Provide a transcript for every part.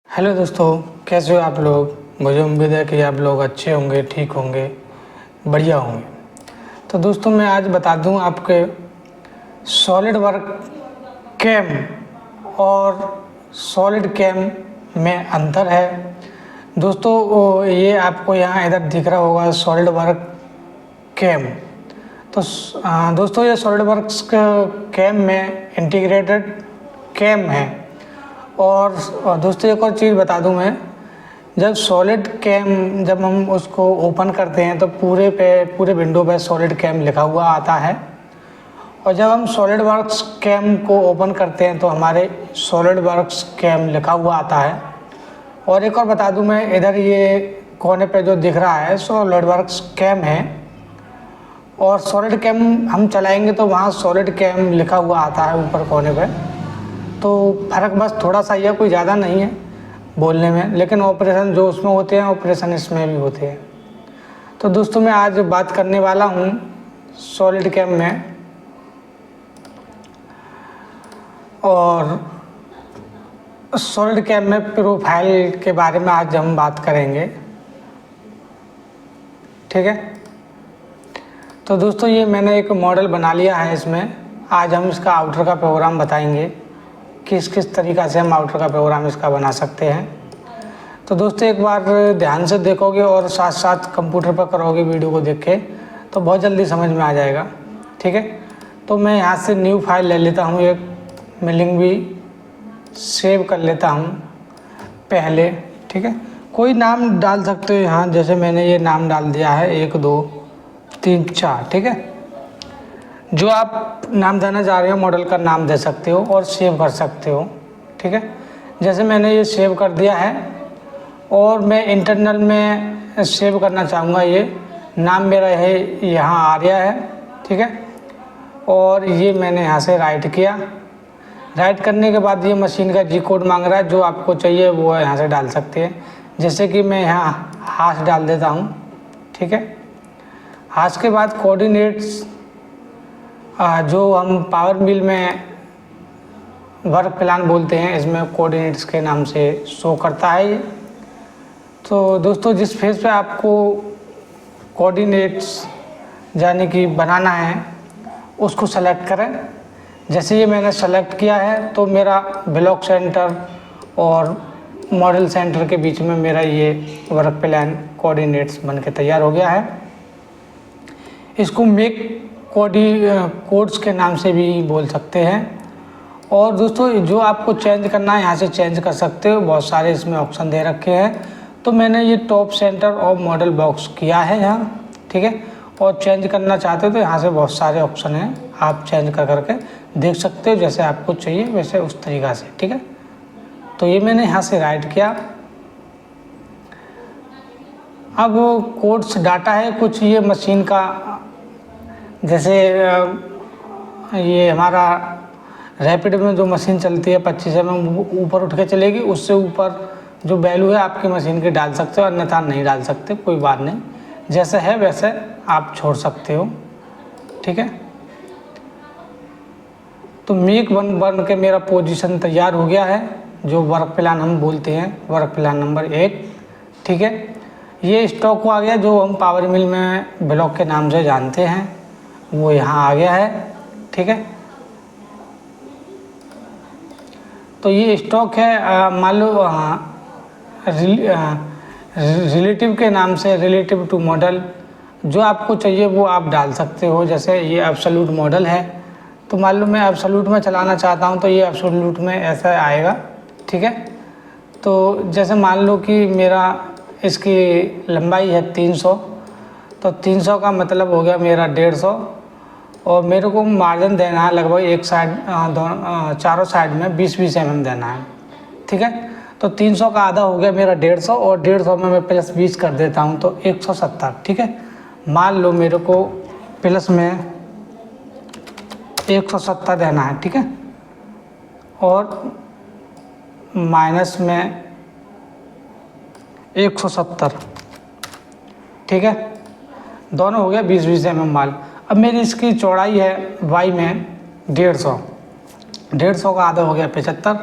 Hello दोस्तों, कैसे हो आप लोग। मुझे उम्मीद है कि आप लोग अच्छे होंगे, ठीक होंगे, बढ़िया होंगे। तो दोस्तों मैं आज बता दूं आपके सॉलिड वर्क कैम और सॉलिड कैम में अंतर है। दोस्तों ये आपको यहाँ इधर दिख रहा होगा सॉलिड वर्क कैम। तो दोस्तों ये सॉलिड वर्क्स कैम में इंटीग्रेटेड कैम है। और दोस्तों एक और चीज़ बता दूं मैं, जब सॉलिड कैम जब हम उसको ओपन करते हैं तो पूरे विंडो पे सॉलिड कैम लिखा हुआ आता है, और जब हम सॉलिड वर्क्स कैम को ओपन करते हैं तो हमारे सॉलिड वर्क्स कैम लिखा हुआ आता है। और एक और बता दूं मैं, इधर ये कोने पे जो दिख रहा है सॉलिड वर्क्स कैम है, और सॉलिड कैम हम चलाएंगे तो वहाँ सॉलिड कैम लिखा हुआ आता है ऊपर कोने पे। तो फ़र्क बस थोड़ा सा ही है, कोई ज़्यादा नहीं है बोलने में, लेकिन ऑपरेशन जो उसमें होते हैं ऑपरेशन इसमें भी होते हैं। तो दोस्तों मैं आज बात करने वाला हूँ सॉलिड कैम में, और सॉलिड कैम में प्रोफाइल के बारे में आज हम बात करेंगे, ठीक है। तो दोस्तों ये मैंने एक मॉडल बना लिया है, इसमें आज हम इसका आउटर का प्रोग्राम बताएंगे, किस किस तरीक़ा से हम आउटर का प्रोग्राम इसका बना सकते हैं। तो दोस्तों एक बार ध्यान से देखोगे और साथ साथ कंप्यूटर पर करोगे वीडियो को देख के तो बहुत जल्दी समझ में आ जाएगा, ठीक है। तो मैं यहाँ से न्यू फाइल ले लेता हूँ, एक मिलिंग भी सेव कर लेता हूँ पहले, ठीक है। कोई नाम डाल सकते हो यहाँ, जैसे मैंने ये नाम डाल दिया है 1 2 3 4, ठीक है। जो आप नाम देना चाह रहे हो मॉडल का नाम दे सकते हो और सेव कर सकते हो, ठीक है। जैसे मैंने ये सेव कर दिया है और मैं इंटरनल में सेव करना चाहूँगा, ये नाम मेरा है यहाँ आर्या है, ठीक है। और ये मैंने यहाँ से राइट किया। राइट करने के बाद ये मशीन का जी कोड मांग रहा है, जो आपको चाहिए वो यहाँ से डाल सकते हैं। जैसे कि मैं यहाँ हाश डाल देता हूँ, ठीक है। हाश के बाद कोऑर्डिनेट्स जो हम पावर मिल में वर्क प्लान बोलते हैं, इसमें कोऑर्डिनेट्स के नाम से शो करता है। तो दोस्तों जिस फेज पे आपको कोऑर्डिनेट्स यानी कि बनाना है उसको सेलेक्ट करें। जैसे ये मैंने सेलेक्ट किया है तो मेरा ब्लॉक सेंटर और मॉडल सेंटर के बीच में मेरा ये वर्क प्लान कोऑर्डिनेट्स बन के तैयार हो गया है। इसको मेक कोड्स के नाम से भी बोल सकते हैं। और दोस्तों जो आपको चेंज करना है यहाँ से चेंज कर सकते हो, बहुत सारे इसमें ऑप्शन दे रखे हैं। तो मैंने ये टॉप सेंटर और मॉडल बॉक्स किया है यहाँ, ठीक है। और चेंज करना चाहते हो तो यहाँ से बहुत सारे ऑप्शन हैं, आप चेंज कर करके देख सकते हो, जैसे आपको चाहिए वैसे उस तरीक़ा से, ठीक है। तो ये मैंने यहाँ से राइट किया। अब कोड्स डाटा है कुछ, ये मशीन का जैसे ये हमारा रैपिड में जो मशीन चलती है 25 mm ऊपर उठ के चलेगी, उससे ऊपर जो वैल्यू है आपकी मशीन की डाल सकते हो, अन्यथा नहीं डाल सकते, कोई बात नहीं, जैसे है वैसे आप छोड़ सकते हो, ठीक है। तो मेक बन के मेरा पोजीशन तैयार हो गया है, जो वर्क प्लान हम बोलते हैं, वर्क प्लान नंबर 1, ठीक है। ये स्टॉक को आ गया जो हम पावर मिल में ब्लॉक के नाम से जानते हैं, वो यहाँ आ गया है, ठीक है। तो ये स्टॉक है, मान लो रिलेटिव के नाम से, रिलेटिव टू मॉडल, जो आपको चाहिए वो आप डाल सकते हो। जैसे ये एब्सोल्यूट मॉडल है, तो मान लो मैं एब्सोल्यूट में चलाना चाहता हूँ तो ये एब्सोल्यूट में ऐसा आएगा, ठीक है। तो जैसे मान लो कि मेरा इसकी लंबाई है 300, तो 300 का मतलब हो गया मेरा 150, और मेरे को मार्जिन देना है लगभग एक साइड चारों साइड में 20-20 mm देना है, ठीक है। तो 300 का आधा हो गया मेरा 150, और 150 में मैं प्लस 20 कर देता हूँ तो 170, ठीक है। मान लो मेरे को प्लस में 170 देना है, ठीक है, और माइनस में 170, ठीक है। दोनों हो गया 20-20 mm माल। अब मेरी इसकी चौड़ाई है वाई में 150, 150 का आधा हो गया 75,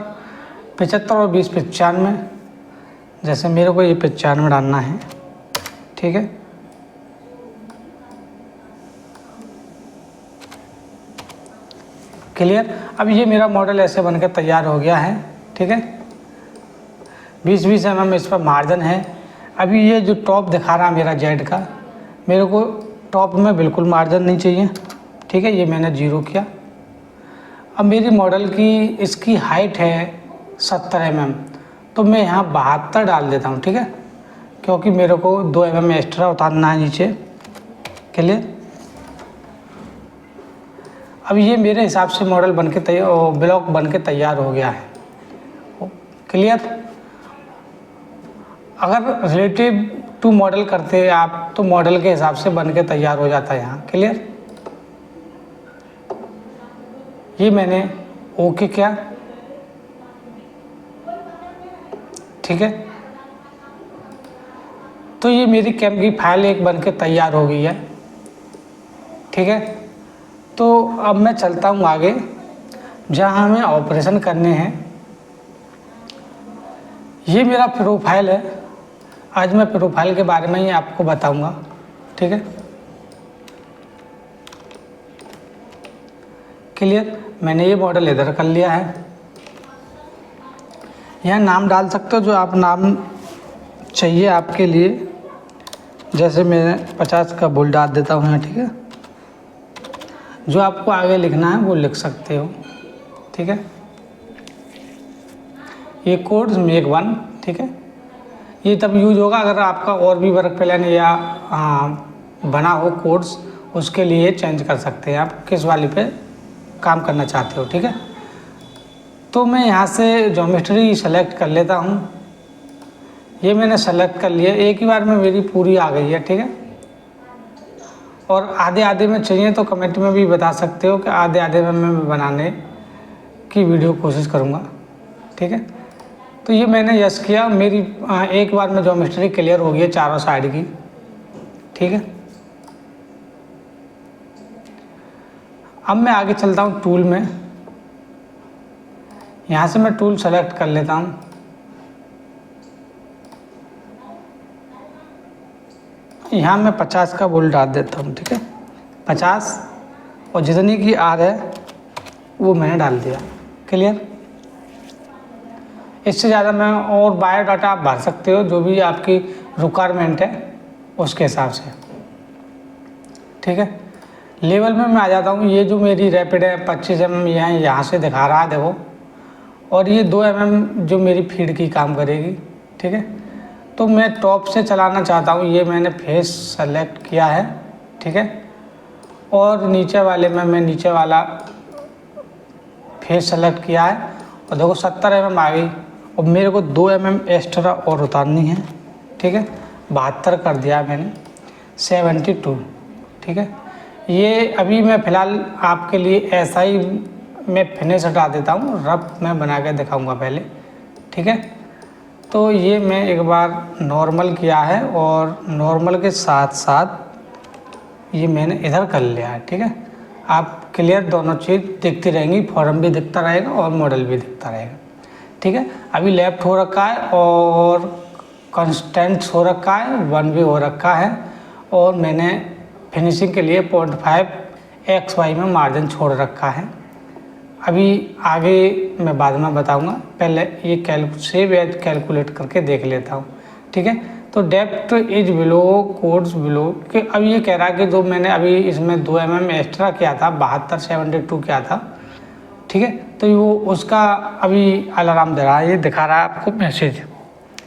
75 और 20 95, जैसे मेरे को ये 95 डालना है, ठीक है। क्लियर। अब ये मेरा मॉडल ऐसे बनकर तैयार हो गया है, ठीक है। 20-20 mm इस पर मार्जिन है। अभी ये जो टॉप दिखा रहा है मेरा जेड का, मेरे को टॉप में बिल्कुल मार्जिन नहीं चाहिए, ठीक है। ये मैंने 0 किया। अब मेरी मॉडल की इसकी हाइट है 70 mm, तो मैं यहाँ 72 डाल देता हूँ, ठीक है, क्योंकि मेरे को 2 mm एक्स्ट्रा उतारना है नीचे। क्लियर। अब ये मेरे हिसाब से मॉडल बन के ब्लॉक बन के तैयार हो गया है। क्लियर। अगर रिलेटिव टू मॉडल करते हैं आप तो मॉडल के हिसाब से बन के तैयार हो जाता है यहाँ। क्लियर। ये मैंने ओके किया, ठीक है। तो ये मेरी कैम की फाइल एक बन के तैयार हो गई है, ठीक है। तो अब मैं चलता हूँ आगे जहाँ हमें ऑपरेशन करने हैं। ये मेरा प्रोफाइल है। आज मैं प्रोफाइल के बारे में ही आपको बताऊंगा, ठीक है। क्लियर। मैंने ये मॉडल इधर कर लिया है। यहाँ नाम डाल सकते हो जो आप नाम चाहिए आपके लिए। जैसे मैं 50 का बुल डाल देता हूँ यहाँ, ठीक है। जो आपको आगे लिखना है वो लिख सकते हो, ठीक है। ये कोड्स मेक 1, ठीक है। ये तब यूज होगा अगर आपका और भी वर्क प्लान या बना हो कोड्स, उसके लिए चेंज कर सकते हैं आप किस वाले पे काम करना चाहते हो, ठीक है। तो मैं यहाँ से ज्योमेट्री सेलेक्ट कर लेता हूँ। ये मैंने सेलेक्ट कर लिया, एक ही बार में मेरी पूरी आ गई है, ठीक है। और आधे आधे में चाहिए तो कमेंट में भी बता सकते हो कि आधे आधे में मैं बनाने की वीडियो कोशिश करूँगा, ठीक है। तो ये मैंने यस किया, मेरी एक बार में ज्योमेट्री क्लियर हो गई है चारों साइड की, ठीक है। अब मैं आगे चलता हूँ टूल में। यहाँ से मैं टूल सेलेक्ट कर लेता हूँ। यहाँ मैं 50 का बुल डाल देता हूँ, ठीक है। 50 और जितनी की आर है वो मैंने डाल दिया। क्लियर। इससे ज़्यादा मैं और बायोडाटा आप भर सकते हो जो भी आपकी रिक्वायरमेंट है उसके हिसाब से, ठीक है। लेवल में मैं आ जाता हूँ। ये जो मेरी रैपिड है 25 mm यहाँ से दिखा रहा है, देखो। और ये 2 mm जो मेरी फीड की काम करेगी, ठीक है। तो मैं टॉप से चलाना चाहता हूँ। ये मैंने फेस सेलेक्ट किया है, ठीक है। और नीचे वाले में मैं नीचे वाला फेस सेलेक्ट किया है और देखो 70 mm आ गई। और मेरे को 2 mm एक्स्ट्रा और उतारनी है, ठीक है। 72 कर दिया मैंने, 72, ठीक है। ये अभी मैं फ़िलहाल आपके लिए ऐसा ही मैं फिनिश हटा देता हूँ, रफ मैं बना के दिखाऊंगा पहले, ठीक है। तो ये मैं एक बार नॉर्मल किया है और नॉर्मल के साथ साथ ये मैंने इधर कर लिया है, ठीक है। आप क्लियर दोनों चीज़ दिखती रहेंगी, फॉर्म भी दिखता रहेगा और मॉडल भी दिखता रहेगा, ठीक है। अभी लेफ्ट हो रखा है और कंस्टेंट हो रखा है, 1 भी हो रखा है। और मैंने फिनिशिंग के लिए 0.5 XY में मार्जिन छोड़ रखा है। अभी आगे मैं बाद में बताऊंगा, पहले ये सेव एज कैलकुलेट करके देख लेता हूँ, ठीक है। तो depth is below codes below कि अब ये कह रहा है कि जो मैंने अभी इसमें 2 mm एक्स्ट्रा किया था, 72 किया था, ठीक है। तो वो उसका अभी अलार्म दे रहा है, ये दिखा रहा है आपको मैसेज,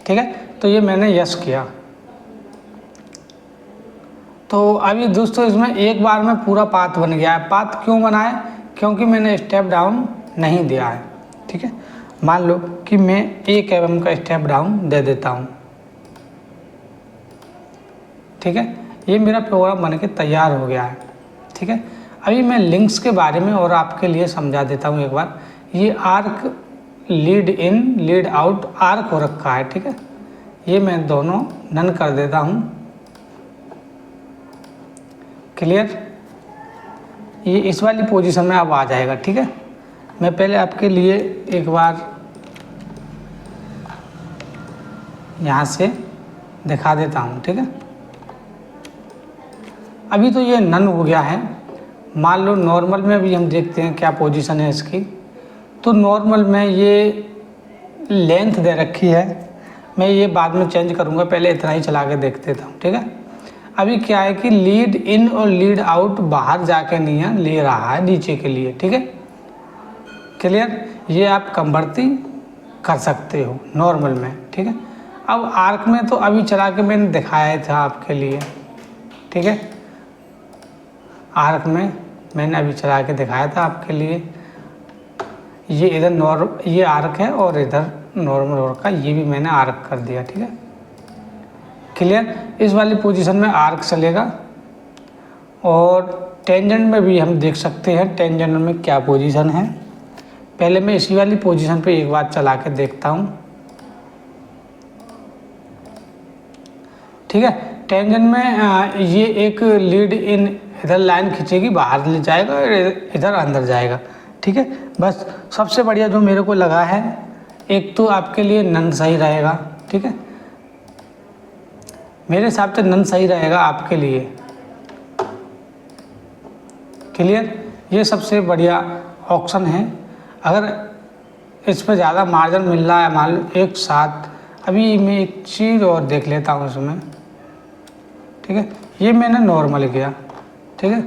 ठीक है। तो ये मैंने यस किया। तो अभी दोस्तों इसमें एक बार में पूरा पाथ बन गया है। पाथ क्यों बना है? क्योंकि मैंने स्टेप डाउन नहीं दिया है, ठीक है। मान लो कि मैं 1 mm का स्टेप डाउन दे देता हूँ, ठीक है। ये मेरा प्रोग्राम बन के तैयार हो गया है, ठीक है। अभी मैं लिंक्स के बारे में और आपके लिए समझा देता हूँ एक बार। ये arc lead in lead out arc हो रखा है, ठीक है। ये मैं दोनों नन कर देता हूँ। क्लियर। ये इस वाली पोजीशन में अब आ जाएगा, ठीक है। मैं पहले आपके लिए एक बार यहाँ से दिखा देता हूँ, ठीक है। अभी तो ये नन हो गया है। मान लो नॉर्मल में भी हम देखते हैं क्या पोजीशन है इसकी। तो नॉर्मल में ये लेंथ दे रखी है, मैं ये बाद में चेंज करूँगा, पहले इतना ही चला के देख देता हूँ, ठीक है। अभी क्या है कि लीड इन और लीड आउट बाहर जाके नहीं ले रहा है नीचे के लिए, ठीक है। क्लियर, ये आप कन्वर्टी कर सकते हो नॉर्मल में, ठीक है। अब आर्क में तो अभी चला के मैंने दिखाया था आपके लिए, ठीक है। आर्क में मैंने अभी चला के दिखाया था आपके लिए। ये इधर ये आर्क है और इधर नॉर्मल आर्क का ये भी मैंने आर्क कर दिया, ठीक है। क्लियर, इस वाली पोजीशन में आर्क चलेगा। और टेंजेंट में भी हम देख सकते हैं टेंजेंट में क्या पोजीशन है। पहले मैं इसी वाली पोजीशन पे एक बार चला के देखता हूँ, ठीक है। टेंजेंट में ये एक लीड इन इधर लाइन खींचेगी, बाहर ले जाएगा और इधर अंदर जाएगा, ठीक है। बस सबसे बढ़िया जो मेरे को लगा है, एक तो आपके लिए नन सही रहेगा, ठीक है। मेरे हिसाब से नन सही रहेगा आपके लिए। क्लियर, ये सबसे बढ़िया ऑप्शन है। अगर इस पर ज़्यादा मार्जिन मिल रहा है, मान लो एक साथ, अभी मैं एक चीज़ और देख लेता हूँ इसमें, ठीक है। ये मैंने नॉर्मल किया, ठीक है।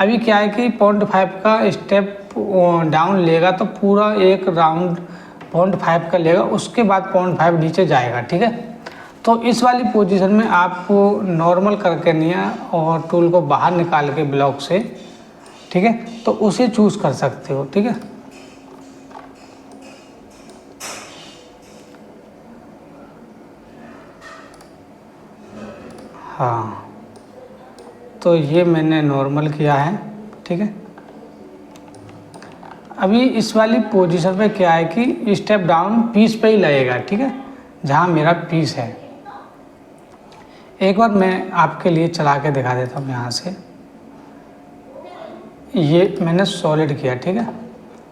अभी क्या है कि 0.5 का स्टेप डाउन लेगा तो पूरा एक राउंड 0.5 का लेगा, उसके बाद 0.5 नीचे जाएगा, ठीक है। तो इस वाली पोजीशन में आपको नॉर्मल करके नहीं है और टूल को बाहर निकाल के ब्लॉक से, ठीक है, तो उसे चूज़ कर सकते हो, ठीक है। हाँ, तो ये मैंने नॉर्मल किया है, ठीक है। अभी इस वाली पोजीशन पे क्या है कि स्टेप डाउन पीस पे ही लगेगा, ठीक है, जहाँ मेरा पीस है। एक बार मैं आपके लिए चला के दिखा देता हूँ। यहाँ से ये मैंने सॉलिड किया, ठीक है।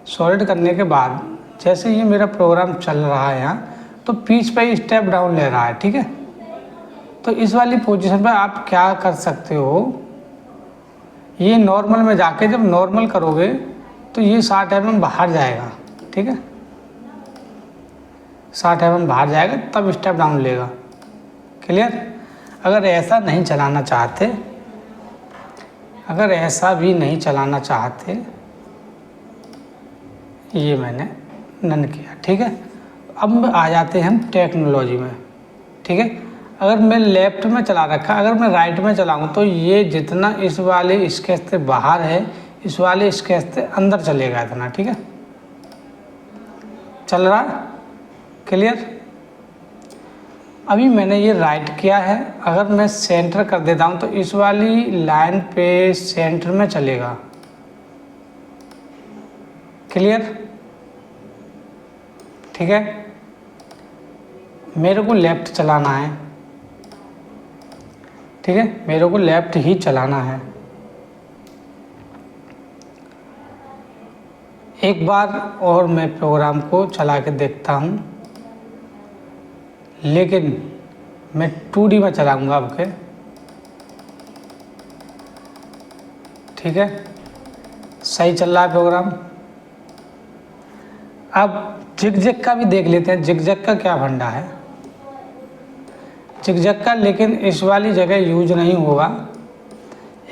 सॉलिड करने के बाद जैसे ये मेरा प्रोग्राम चल रहा है यहाँ, तो पीस पे ही स्टेप डाउन ले रहा है, ठीक है। तो इस वाली पोजीशन पे आप क्या कर सकते हो, ये नॉर्मल में जाके जब नॉर्मल करोगे तो ये 60 mm बाहर जाएगा, ठीक है। 60 mm बाहर जाएगा तब स्टेप डाउन लेगा। क्लियर, अगर ऐसा नहीं चलाना चाहते, अगर ऐसा भी नहीं चलाना चाहते, ये मैंने नन किया, ठीक है। अब आ जाते हैं हम टेक्नोलॉजी में, ठीक है। अगर मैं लेफ़्ट में चला रखा, अगर मैं राइट में चलाऊं तो ये जितना इस वाले स्केच से बाहर है, इस वाले स्केच से अंदर चलेगा इतना, ठीक है। चल रहा है, क्लियर। अभी मैंने ये राइट किया है, अगर मैं सेंटर कर देता हूं तो इस वाली लाइन पे सेंटर में चलेगा। क्लियर, ठीक है। मेरे को लेफ़्ट चलाना है, ठीक है, मेरे को लेफ़्ट ही चलाना है। एक बार और मैं प्रोग्राम को चला के देखता हूँ, लेकिन मैं 2D में चलाऊँगा आपके, ठीक है। सही चल रहा है प्रोग्राम। अब जिग-जैग का भी देख लेते हैं, जिग-जैग का क्या फंडा है। जिग-जैग का लेकिन इस वाली जगह यूज नहीं होगा,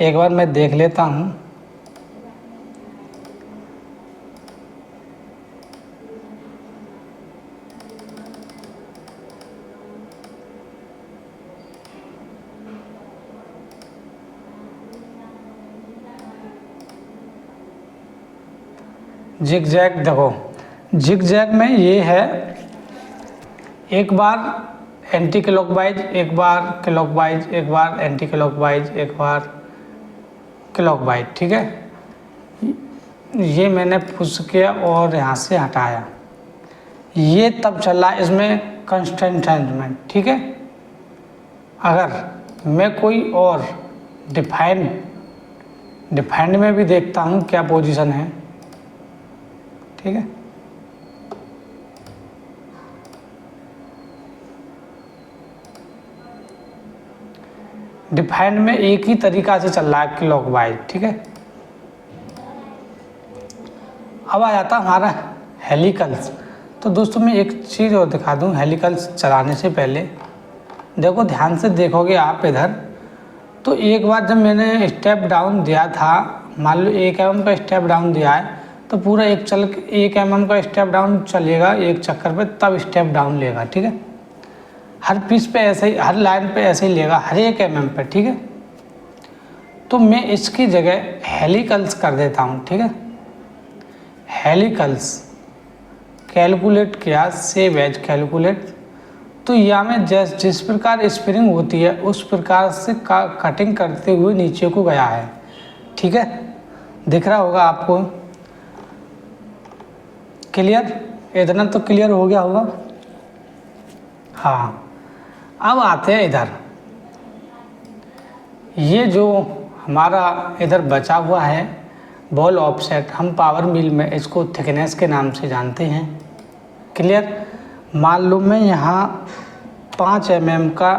एक बार मैं देख लेता हूँ। जिग-जैग देखो, जिग-जैग में ये है, एक बार एंटी क्लॉकवाइज, एक बार क्लॉकवाइज, एक बार एंटी क्लॉकवाइज, एक बार क्लॉकवाइज, ठीक है। ये मैंने पुश किया और यहाँ से हटाया, ये तब चल रहा है, इसमें कंस्टेंट अरेंजमेंट, ठीक है। अगर मैं कोई और डिफाइंड में भी देखता हूँ क्या पोजीशन है, ठीक है। डिफाइंड में एक ही तरीका से चल रहा है क्लॉकवाइज, ठीक है। अब आ जाता हमारा हेलिकल्स। तो दोस्तों मैं एक चीज़ और दिखा दूं, हेलिकल्स चलाने से पहले देखो, ध्यान से देखोगे आप इधर, तो एक बार जब मैंने स्टेप डाउन दिया था, मान लो 1 mm का स्टेप डाउन दिया है, तो पूरा 1 mm का स्टेप डाउन चलेगा एक चक्कर पे, तब स्टेप डाउन लेगा, ठीक है। हर पीस पे ऐसे ही, हर लाइन पे ऐसे ही लेगा, हर 1 mm पे, ठीक है। तो मैं इसकी जगह हेलिकल्स कर देता हूँ, ठीक है। हेलिकल्स कैलकुलेट किया, सेव एज कैलकुलेट। तो यहाँ में जिस प्रकार स्प्रिंग होती है उस प्रकार से कटिंग करते हुए नीचे को गया है, ठीक है। दिख रहा होगा आपको, क्लियर? इतना तो क्लियर हो गया होगा। हाँ, अब आते हैं इधर, ये जो हमारा इधर बचा हुआ है बॉल ऑफसेट, हम पावर मिल में इसको थिकनेस के नाम से जानते हैं, क्लियर। मान लो मैं यहाँ 5 mm का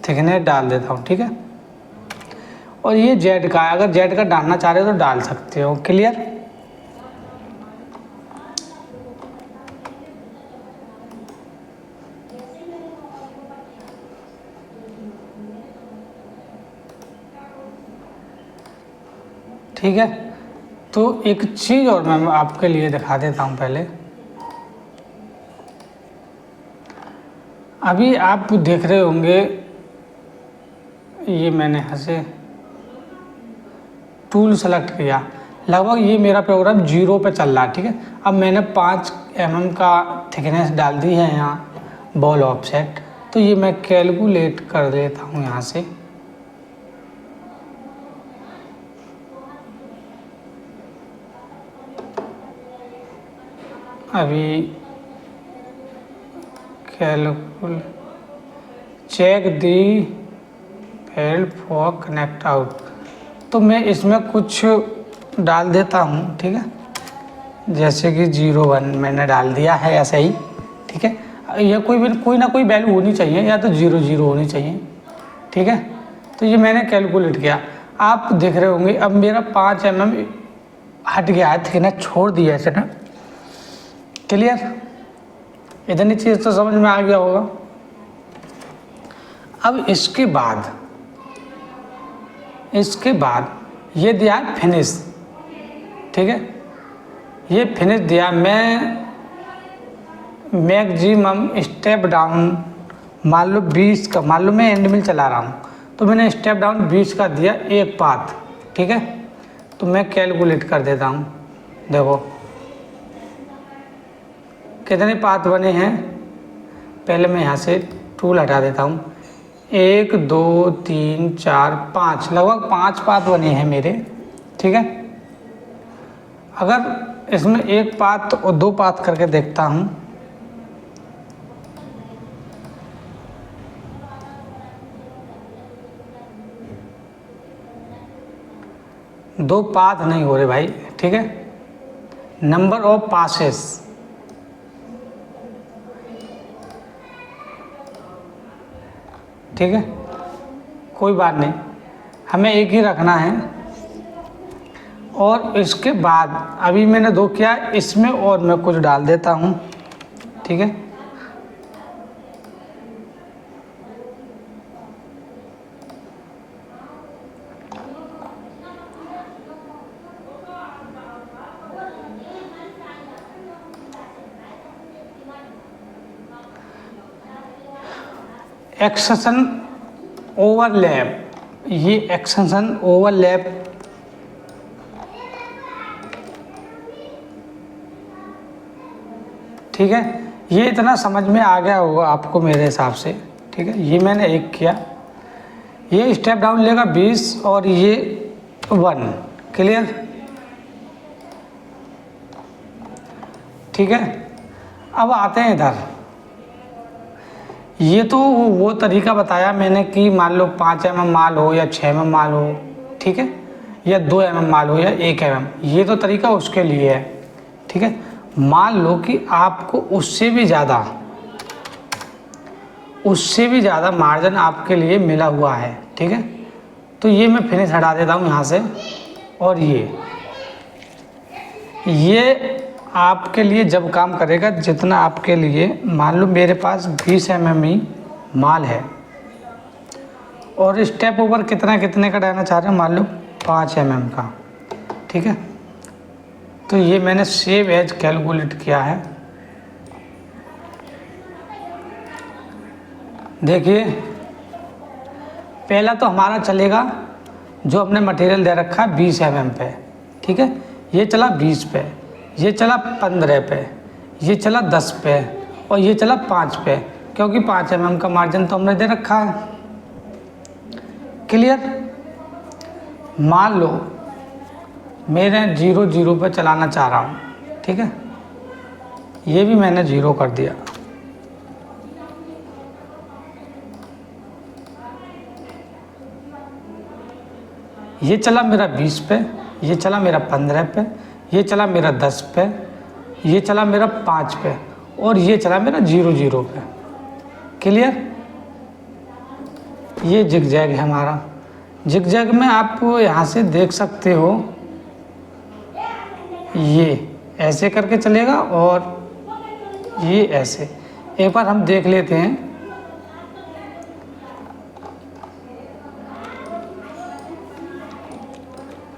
थिकनेस डाल देता हूँ, ठीक है। और ये जेड का, अगर जेड का डालना चाह रहे हो तो डाल सकते हो, क्लियर। ठीक है। तो एक चीज़ और मैं आपके लिए दिखा देता हूँ पहले। अभी आप देख रहे होंगे, ये मैंने यहाँ से टूल सेलेक्ट किया, लगभग ये मेरा प्रोग्राम 0 पे चल रहा है, ठीक है। अब मैंने 5 mm का थिकनेस डाल दी है यहाँ बॉल ऑफसेट, तो ये मैं कैलकुलेट कर देता हूँ यहाँ से। अभी कैलकुल check the field for connect out, तो मैं इसमें कुछ डाल देता हूँ, ठीक है। जैसे कि 01 मैंने डाल दिया है ऐसे ही, ठीक है। यह कोई ना कोई वैल्यू होनी चाहिए, या तो 00 होनी चाहिए, ठीक है। तो ये मैंने कैलकुलेट किया, आप देख रहे होंगे अब मेरा 5 mm हट गया है, थिकनेस छोड़ दिया है ना, क्लियर। इतनी चीज़ तो समझ में आ गया होगा। अब इसके बाद ये दिया है फिनिश, ठीक है। ये फिनिश दिया, मैं मैक्सिमम स्टेप डाउन मान लो 20 का, मान लो मैं एंड मिल चला रहा हूँ, तो मैंने स्टेप डाउन 20 का दिया एक पाथ, ठीक है। तो मैं कैलकुलेट कर देता हूँ, देखो कितने पाथ बने हैं। पहले मैं यहाँ से टूल हटा देता हूँ, 1 2 3 4 5, लगभग 5 पाथ बने हैं मेरे, ठीक है। अगर इसमें एक पाथ और 2 पाथ करके देखता हूँ, दो पाथ नहीं हो रहे भाई, ठीक है। नंबर ऑफ पासेस, ठीक है, कोई बात नहीं, हमें एक ही रखना है। और इसके बाद अभी मैंने 2 किया, इसमें और मैं कुछ डाल देता हूँ, ठीक है। एक्सटेंशन ओवरलैप, ये एक्सटेंशन ओवरलैप ठीक है। ये इतना समझ में आ गया होगा आपको मेरे हिसाब से, ठीक है। ये मैंने एक किया, ये स्टेप डाउन लेगा 20 और ये 1, क्लियर, ठीक है। अब आते हैं इधर, ये तो वो तरीका बताया मैंने कि मान लो 5 mm माल हो या 6 mm माल हो, ठीक है, या 2 mm माल हो या 1 mm, ये तो तरीका उसके लिए है, ठीक है। मान लो कि आपको उससे भी ज़्यादा मार्जिन आपके लिए मिला हुआ है, ठीक है। तो ये मैं फिनिश हटा देता हूँ यहाँ से। और ये आपके लिए जब काम करेगा, जितना आपके लिए, मान लो मेरे पास 20 mm ही माल है और स्टेप ओवर कितने का डालना चाह रहे हैं, मान लो 5 mm का, ठीक है। तो ये मैंने सेव एज कैलकुलेट किया है। देखिए पहला तो हमारा चलेगा जो हमने मटेरियल दे रखा है 20 mm पे, ठीक है। ये चला 20 पे, ये चला 15 पे, ये चला 10 पे और ये चला 5 पे, क्योंकि 5 mm का मार्जिन तो हमने दे रखा है। क्लियर। मान लो मेरे 0 पे चलाना चाह रहा हूँ, ठीक है। ये भी मैंने 0 कर दिया। ये चला मेरा 20 पे, ये चला मेरा 15 पे, ये चला मेरा 10 पे, ये चला मेरा 5 पे और ये चला मेरा 0 पे। क्लियर। ये जिगजैग है हमारा। जिगजैग में आप यहाँ से देख सकते हो, ये ऐसे करके चलेगा और ये ऐसे। एक बार हम देख लेते हैं।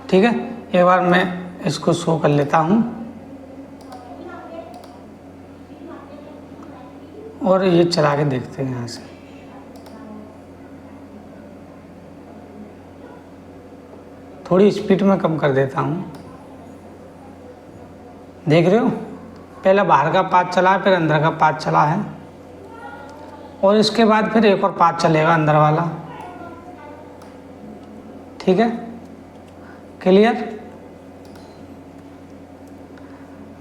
ठीक है, एक बार मैं इसको शो कर लेता हूँ और ये चला के देखते हैं यहाँ से। थोड़ी स्पीड में कम कर देता हूँ। देख रहे हो, पहला बाहर का पाथ चला है, फिर अंदर का पाथ चला है और इसके बाद फिर एक और पाथ चलेगा अंदर वाला। ठीक है, क्लियर।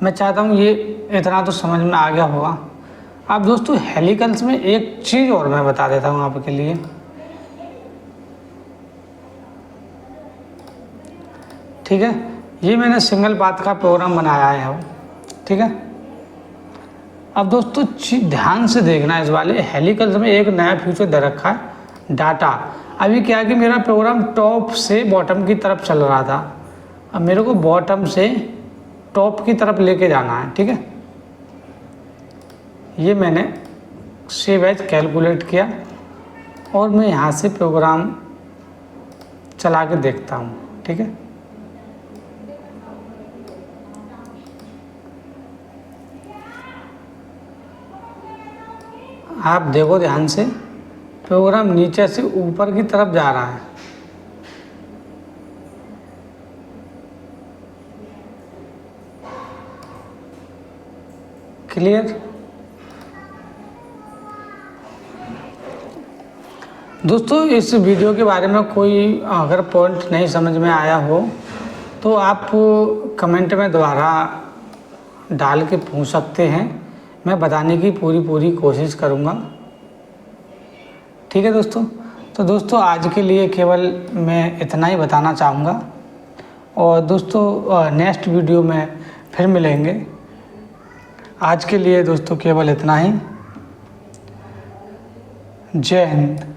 मैं चाहता हूँ ये इतना तो समझ में आ गया होगा। अब दोस्तों हेलिकल्स में एक चीज़ और मैं बता देता हूँ आपके लिए। ठीक है, ये मैंने सिंगल पाथ का प्रोग्राम बनाया है, ठीक है। अब दोस्तों ध्यान से देखना, इस वाले हेलिकल्स में एक नया फीचर दे रखा है, डाटा। अभी क्या है कि मेरा प्रोग्राम टॉप से बॉटम की तरफ चल रहा था, अब मेरे को बॉटम से टॉप की तरफ लेके जाना है, ठीक है। ये मैंने सेव एज कैलकुलेट किया और मैं यहाँ से प्रोग्राम चला के देखता हूँ, ठीक है। आप देखो ध्यान से, प्रोग्राम नीचे से ऊपर की तरफ जा रहा है। क्लियर। दोस्तों इस वीडियो के बारे में कोई अगर पॉइंट नहीं समझ में आया हो तो आप कमेंट में दोबारा डाल के पूछ सकते हैं, मैं बताने की पूरी कोशिश करूँगा। ठीक है दोस्तों। तो दोस्तों आज के लिए केवल मैं इतना ही बताना चाहूँगा और दोस्तों नेक्स्ट वीडियो में फिर मिलेंगे। आज के लिए दोस्तों केवल इतना ही। जय हिंद।